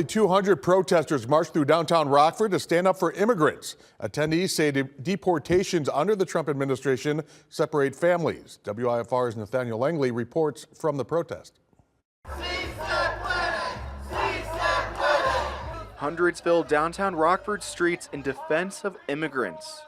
200 protesters marched through downtown Rockford to stand up for immigrants. Attendees say deportations under the Trump administration separate families. WIFR's Nathaniel Langley reports from the protest. Hundreds filled downtown Rockford streets in defense of immigrants.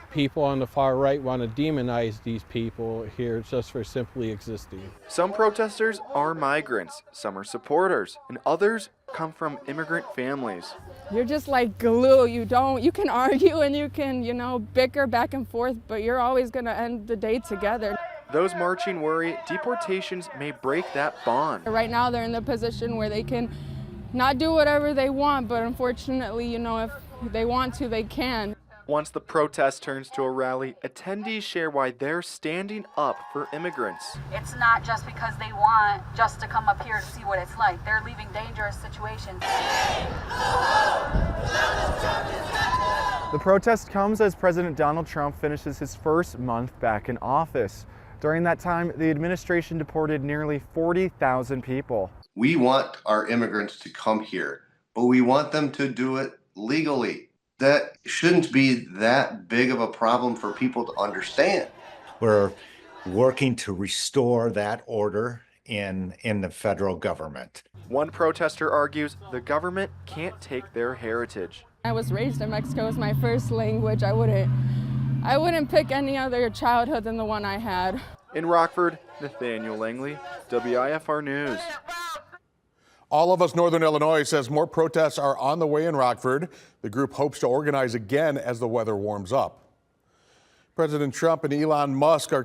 People on the far right want to demonize these people here just for simply existing. Some protesters are migrants, some are supporters, and others come from immigrant families. You're just like glue. You can argue and you can, bicker back and forth, but you're always going to end the day together. Those marching worry deportations may break that bond. Right now they're in the position where they can not do whatever they want, but unfortunately, if they want to, they can. Once the protest turns to a rally, attendees share why they're standing up for immigrants. It's not just because they want just to come up here to see what it's like. They're leaving dangerous situations. The protest comes as President Donald Trump finishes his first month back in office. During that time, the administration deported nearly 40,000 people. We want our immigrants to come here, but we want them to do it legally. That shouldn't be that big of a problem for people to understand. We're working to restore that order in the federal government. One protester argues the government can't take their heritage. I was raised in Mexico as my first language. I wouldn't pick any other childhood than the one I had. In Rockford, Nathaniel Langley, WIFR News. All of Us Northern Illinois says more protests are on the way in Rockford. The group hopes to organize again as the weather warms up. President Trump and Elon Musk are